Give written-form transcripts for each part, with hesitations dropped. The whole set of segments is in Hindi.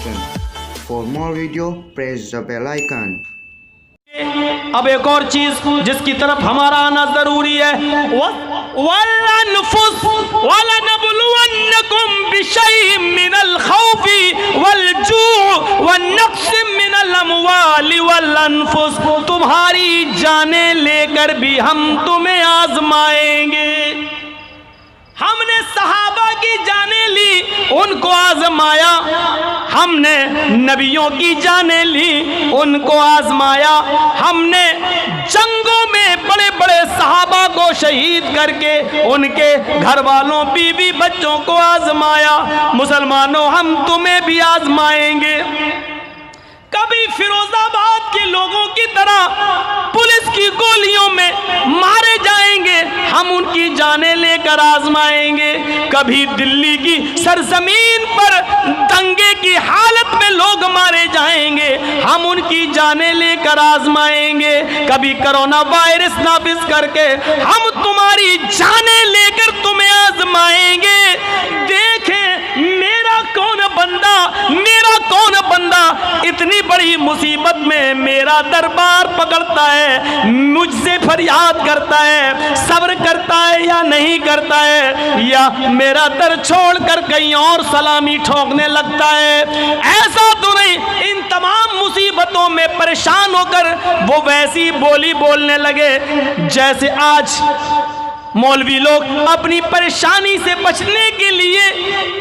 description. For more video, press the bell icon. अब एक और चीज जिसकी तरफ हमारा आना जरूरी है, वलनफुस वलनबलुवन्नकुम बिशैइन मिनल खौफि वलजू वनक्सिम मिनल अमवालि वलनफुस, तुम्हारी जाने लेकर भी हम तुम्हें आजमाएंगे। हमने सहाबा की जाने ली, उनको आजमाया, हमने नबियों की जाने ली, उनको आजमाया, हमने जंगों में बड़े बड़े सहाबा को शहीद करके उनके घर वालों बीवी बच्चों को आजमाया। मुसलमानों, हम तुम्हें भी आजमाएंगे। कभी फिरोजाबाद के लोगों की तरह पुलिस की गोलियों में मारे जाएंगे, हम उनकी जानें लेकर आजमाएंगे। कभी दिल्ली की सरजमीन पर दंगे की हालत में लोग मारे जाएंगे, हम उनकी जानें लेकर आजमाएंगे। कभी कोरोना वायरस नाफिज करके हम तुम्हारी जानें लेकर तुम्हें आजमाएंगे। देखें मेरा कौन बंदा इतनी बड़ी मुसीबत में मेरा दरबार पकड़ता है, मुझसे फरियाद करता है, सब्र करता है या नहीं करता है, या मेरा दर छोड़कर कहीं और सलामी ठोकने लगता है। ऐसा तो नहीं, इन तमाम मुसीबतों में परेशान होकर वो वैसी बोली बोलने लगे जैसे आज मौलवी लोग अपनी परेशानी से बचने के लिए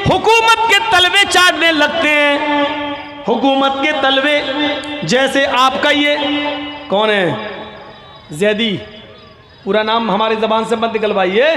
हुकूमत के तलवे चाटने लगते हैं। हुकूमत के तलवे जैसे आपका ये कौन है, जैदी, पूरा नाम हमारी ज़बान से मत निकलवाइए,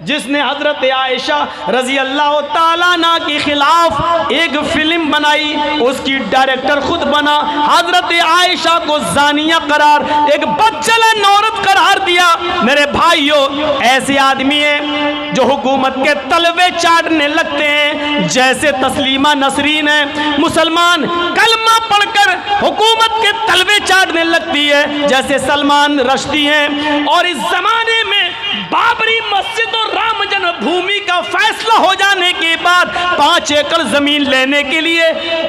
जिसने हजरत आयशा रजी अल्लाह ताला अन्हा के खिलाफ एक फिल्म बनाई, उसकी डायरेक्टर खुद बना, हजरत आयशा को जानिया करार, एक बदचलन औरत करार दिया। मेरे भाइयों, ऐसे आदमी हैं जो हुकूमत के तलवे चाटने लगते हैं, जैसे तस्लीमा नसरीन है, मुसलमान कलमा पढ़कर हुकूमत के तलवे चाटने लगती है, जैसे सलमान रश्दी हैं। और इस जमाने में बाबरी मस्जिद और राम जन्मभूमि का फैसला हो जाने के बाद 5 एकड़ जमीन लेने के लिए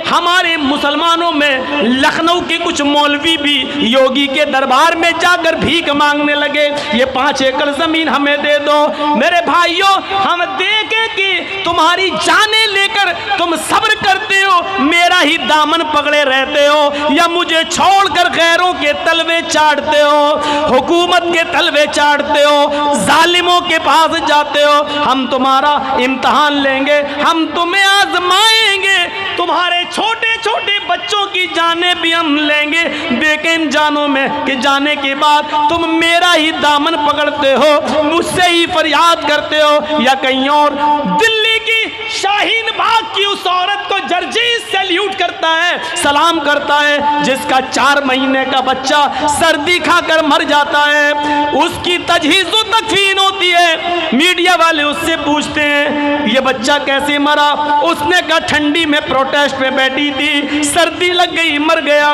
हमारे मुसलमानों में लखनऊ के कुछ मौलवी भी योगी के दरबार में जाकर भीख मांगने लगे, ये 5 एकड़ जमीन हमें दे दो। मेरे भाइयों, हम देखें कि तुम्हारी जाने लेकर तुम सब्र करते हो, मेरा ही दामन पकड़े रहते हो, या मुझे छोड़कर गैरों के तलवे चाटते हो, हुकूमत के तलवे चाटते हो, जालिमों के पास जाते हो। हम तुम्हारा इम्तिहान लेंगे, हम तुम्हें आजमाएंगे, तुम्हारे छोटे छोटे बच्चों की जाने भी हम लेंगे। देखें जानों में कि जाने के बाद तुम मेरा ही दामन पकड़ते हो, मुझसे ही फरियाद करते हो, या कहीं और। दिल्ली की शाहीन बाग की उस औरत को जर्जीस सैल्यूट करता है, सलाम करता है, जिसका 4 महीने का बच्चा सर्दी खाकर मर जाता है, उसकी तजहीज़ो तकफीन होती है। मीडिया वाले उससे पूछते हैं ये बच्चा कैसे मरा, उसने कहा ठंडी में प्रोटेस्ट पे बैठी थी, सर्दी लग गई, मर गया,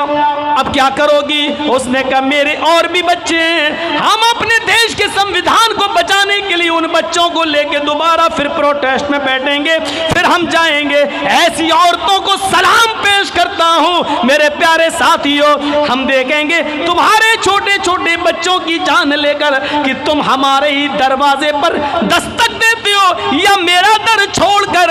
अब क्या करोगी? उसने कहा मेरे और भी बच्चे हैं, हम अपने देश के संविधान को बचाने के लिए उन बच्चों को लेके दोबारा फिर प्रोटेस्ट में बैठेंगे, फिर हम जाएंगे। ऐसी औरतों को सलाम पेश करता हूं मेरे प्यारे साथियों। हम देखेंगे तुम्हारे छोटे छोटे बच्चों की जान लेकर कि तुम हमारे ही दरवाजे पर दस्तक देते हो, या मेरा दर छोड़कर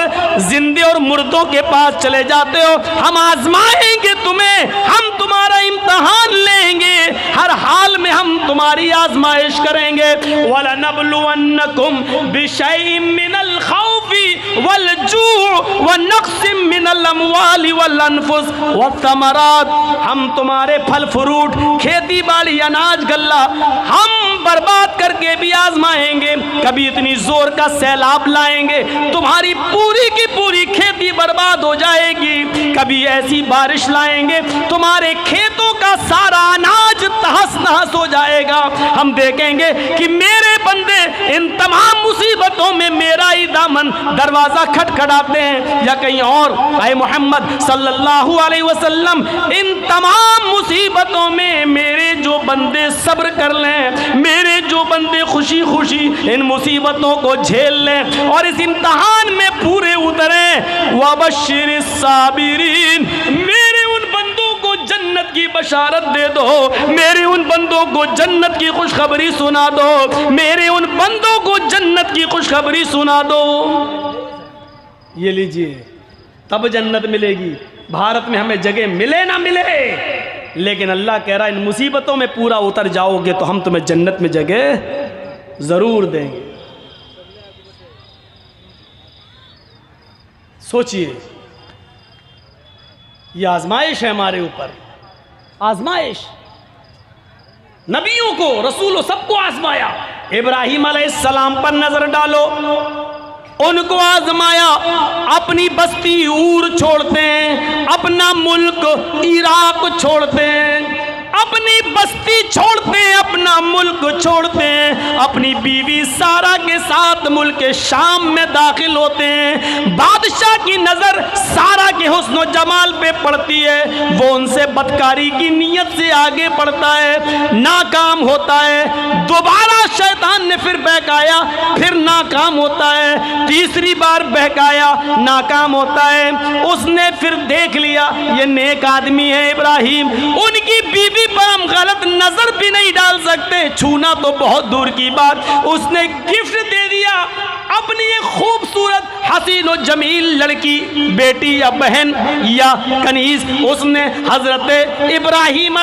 जिंदे और मुर्दों के पास चले जाते हो। हम आजमाएंगे तुम्हें, हम तुम्हारा इम्तिहान लेंगे, हर हाल में हम तुम्हारी आजमाइश करेंगे। वलनबलुवन्नकुम बिशैइन मिनल खौफि वलजू वनक्सिम मिनल अमवालि वलअनफुस वत्थमरात, हम तुम्हारे फल फ्रूट, खेती बाड़ी, अनाज गल्ला हम बर्बाद करके भी आजमाएंगे। कभी इतनी जोर का सैलाब लाएंगे तुम्हारी पूरी की पूरी खेती बर्बाद हो जाएगी, कभी ऐसी बारिश लाएंगे तुम्हारे खेतों का सारा अनाज तहस नहस हो जाएगा। हम देखेंगे कि मेरे बंदे इन तमाम मुसीबतों में मेरा ही दामन दरवाजा खटखटाते हैं, या कहीं और। आए मोहम्मद सल्लल्लाहु अलैहि वसल्लम, इन तमाम मुसीबतों में मेरे जो बंदे सब्र कर लें, मेरे जो बंदे खुशी खुशी इन मुसीबतों को झेल लें और इस इम्तहान में पूरे उतरें, वबश्शिर साबिरीन, मेरे उन बंदों को जन्नत की बशारत दे दो, मेरे उन बंदों को जन्नत की खुशखबरी सुना दो, मेरे उन बंदों को जन्नत की खुशखबरी सुना दो। ये लीजिए, तब जन्नत मिलेगी। भारत में हमें जगह मिले ना मिले, लेकिन अल्लाह कह रहा है इन मुसीबतों में पूरा उतर जाओगे तो हम तुम्हें जन्नत में जगह जरूर देंगे। सोचिए, यह आजमाइश है हमारे ऊपर, आजमाइश। नबियों को, रसूलों, सबको आजमाया। इब्राहिम अलैहिस्सलाम पर नजर डालो, उनको आजमाया। अपनी बस्ती ऊर छोड़ते हैं, अपना मुल्क इराक छोड़ते हैं, अपनी बस्ती छोड़ते हैं, अपना मुल्क छोड़ते हैं, अपनी बीवी सारा के साथ मुल्क शाम में दाखिल होते हैं। बादशाह की नजर सारा के हुस्न जमाल पे पड़ती है, वो उनसे बदकारी की नीयत से आगे बढ़ता है, नाकाम होता है। दोबारा शैतान ने फिर बहकाया, फिर नाकाम होता है। तीसरी बार बहकाया, नाकाम होता है। उसने फिर देख लिया ये नेक आदमी है इब्राहिम, उनकी बीवी पर हम गलत नजर भी नहीं डाल सकते, छूना तो बहुत दूर की बात। उसने गिफ्ट दे दिया अपनी एक खूबसूरत हसीन और जमील लड़की, बेटी या बहन या कनीज, उसने हजरत इब्राहिम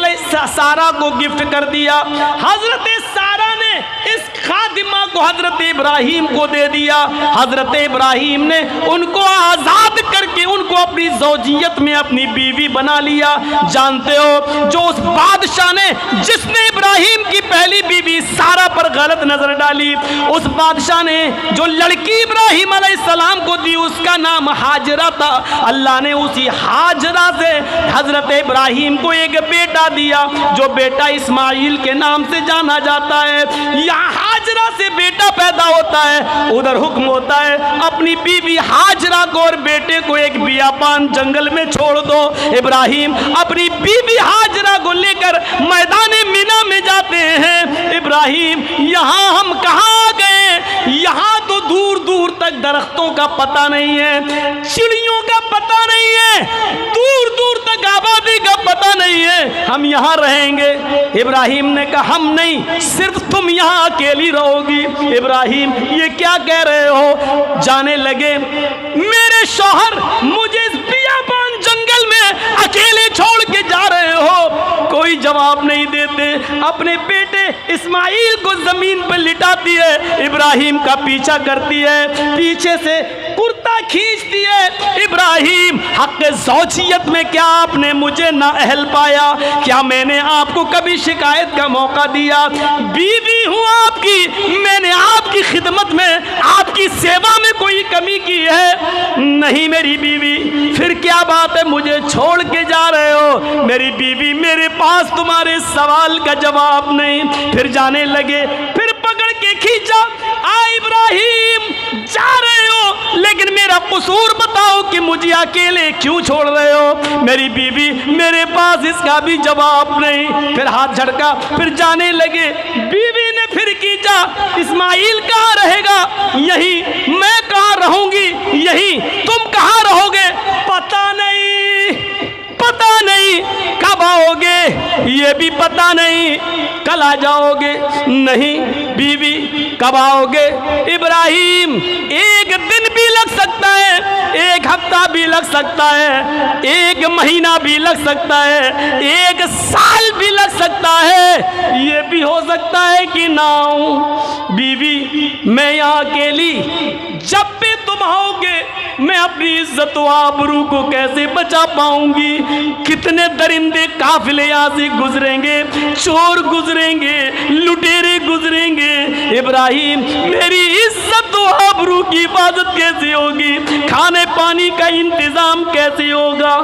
सारा को गिफ्ट कर दिया। हजरत सारा ने इस खादिमा को हजरत इब्राहिम को दे दिया। हजरत इब्राहिम ने उनको आजाद करके उनको अपनी ज़ौजियत में अपनी बीवी बना लिया। जानते हो, जो उस बादशाह ने जिसने इब्राहिम की पहली बीवी सारा पर गलत नजर डाली, उस बादशाह ने जो लड़की इब्राहिम अलैहिस्सलाम को दी उसका नाम हाजरा था। अल्लाह ने उसी हाजरा से हजरत इब्राहिम को एक बेटा दिया, जो बेटा इस्माइल के नाम से जाना जाता है। यहाँ हाजरा से बेटा पैदा होता है, उधर हुक्म होता है अपनी बीवी हाजरा को और बेटे को एक बियाबान जंगल में छोड़ दो। इब्राहिम अपनी बीवी हाजरा को लेकर मैदान मिना में जाते हैं। इब्राहिम, यहाँ हम कहाँ गए? यहाँ तो दूर दूर तक दरख्तों का पता नहीं है, चिड़ियों का पता नहीं है, दूर दूर तक आबादी का पता नहीं है, हम यहाँ रहेंगे। इब्राहिम ने कहा हम नहीं, सिर्फ तुम यहाँ अकेली रहोगी। इब्राहिम, ये क्या कह रहे हो? जाने लगे, मेरे शौहर मुझे इस बियाबान जंगल में अकेले छोड़ के जा रहे हो। कोई जवाब नहीं देते। अपने बेटे इस्माइल को जमीन पर लिटाती है, इब्राहिम का पीछा करती है, पीछे से कुर्ता खींचती है। इब्राहिम, हक ज़ौजियत में क्या आपने मुझे ना अहल पाया? क्या मैंने आपको कभी शिकायत का मौका दिया? बीवी हूँ आपकी, मैंने आपकी खिदमत में, आपकी सेवा में कोई कमी की है? नहीं मेरी बीवी। फिर क्या बात है, मुझे छोड़ के जा रहे हो? मेरी बीवी, मेरे पास तुम्हारे सवाल का जवाब नहीं। फिर जाने लगे, फिर पकड़ के खींचा। इब्राहिम, जा रहे हो, लेकिन मेरा कसूर बताओ कि मुझे अकेले क्यों छोड़ रहे हो? मेरी बीवी, मेरे पास इसका भी जवाब नहीं। फिर हाथ झटका, फिर जाने लगे। बीवी ने फिर खींचा, इस्माइल कहाँ रहेगा? यही। मैं कहाँ रहूंगी? यही। तुम कहाँ रहोगे? पता नहीं, पता नहीं। कब आओगे? ये भी पता नहीं। कल आ जाओगे? नहीं। बीवी, कब आओगे? इब्राहिम, एक दिन भी लग सकता है, एक हफ्ता भी लग सकता है, एक महीना भी लग सकता है, एक साल भी लग सकता है, ये भी हो सकता है कि ना आऊं। बीवी, मैं यहाँ अकेली, जब भी तुम आओगे मैं अपनी इज्जत व आबरू को कैसे बचा पाऊंगी? कितने दरिंदे काफिले यहाँ से गुजरेंगे, चोर गुजरेंगे, लुटेरे गुजरेंगे। इब्राहिम, मेरी इज्जत व आबरू की हिफाजत कैसे होगी? खाने पानी का इंतजाम कैसे होगा?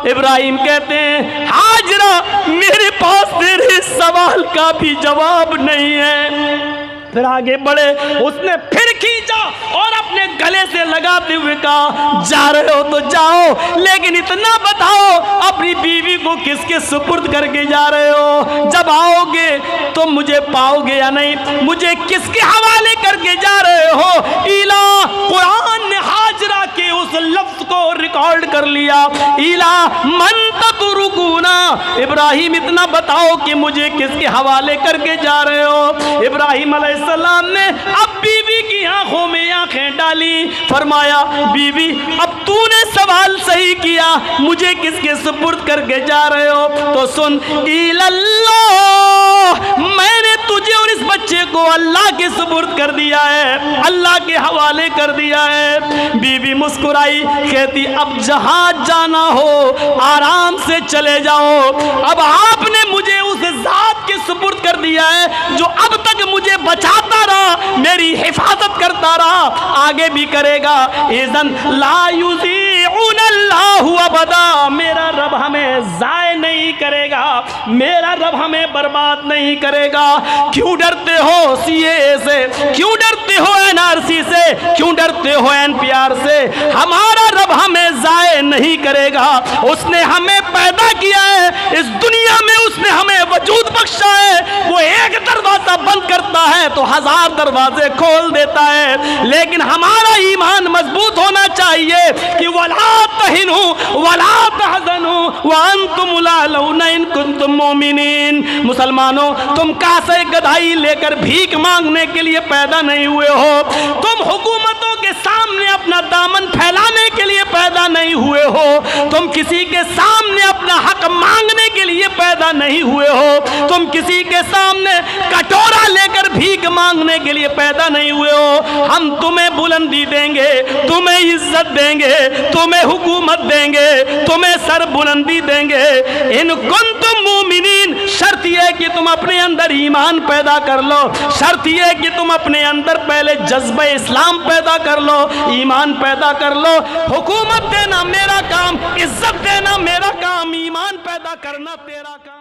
इब्राहिम कहते हैं, हाजरा, मेरे पास तेरे सवाल का भी जवाब नहीं है। फिर आगे बढ़े, उसने फिर खींचा और अपने गले से लगाते हुए कहा, जा रहे हो तो जाओ, लेकिन इतना बताओ अपनी बीवी को किसके सुपुर्द करके जा रहे हो? जब आओगे तो मुझे पाओगे या नहीं? मुझे किसके हवाले करके जा रहे हो? इला कुरान ने हाजरा के उस लफ्ज को रिकॉर्ड कर लिया, इला मन ततरुकुना, इब्राहिम इतना बताओ कि मुझे किसके हवाले करके जा रहे हो। इब्राहिम अलैहिस्सलाम ने अब बीवी की आंखों में आंखें डाली, फरमाया बीवी अब तूने सवाल सही किया, मुझे किसके सुपुर्द करके जा रहे हो? तो सुन, इल्लल्लाह, मैंने तुझे और इस बच्चे को अल्लाह के सुपुर्द कर दिया है, अल्लाह के हवाले कर दिया है। बीवी मुस्कुराई, कहती अब जहां जाना हो आराम से चले जाओ, अब आपने मुझे उस जात के सुपुर्द कर दिया है जो अब तक मुझे बचाता रहा, मेरी हिफाजत करता रहा, आगे भी करेगा। इज़न ला युज़ीउनल्लाहु अबदा, मेरा रब हमें ज़ाय नहीं करेगा, मेरा रब हमें बर्बाद नहीं करेगा। क्यों डरते हो सीए से, क्यों डरते हो एनआरसी से, क्यों डरते हो एनपीआर से? हमारा रब हमें ज़ाय नहीं करेगा, उसने हमें पैदा किया है, इस दुनिया में उसने हमें वजूद बख्शा है। वो एक दरवाजा बंद करता है तो 1000 दरवाजे खोल देता है। लेकिन हमारा ईमान मजबूत होना चाहिए कि वला तहिनु वला तहज़नु व अंतुमुल अ'लौना इन कुंतुम मुमिनीन। मुसलमानों, तुम कासे गधाई लेकर भीख मांगने के लिए पैदा नहीं हुए हो, तुम हुकूमतों के सामने अपना दामन फैलाने के लिए पैदा नहीं हुए हो, तुम किसी के सामने अपना हक मांगने के लिए पैदा नहीं हुए हो, तुम किसी के सामने कटोरा लेकर भीख मांगने के लिए पैदा नहीं हुए हो। हम तुम्हें बुलंदी देंगे, तुम्हें इज्जत देंगे, तुम्हें हुकूमत देंगे, तुम्हें सर बुलंदी देंगे। इन कुंतुम मुमिनीन, शर्त यह है कि तुम अपने अंदर ईमान पैदा कर लो, शर्त यह है कि तुम अपने अंदर पहले जज्बे इस्लाम पैदा कर लो, ईमान पैदा कर लो। हुकूमत देना मेरा काम, इज्जत देना मेरा काम, ईमान पैदा करना तेरा काम।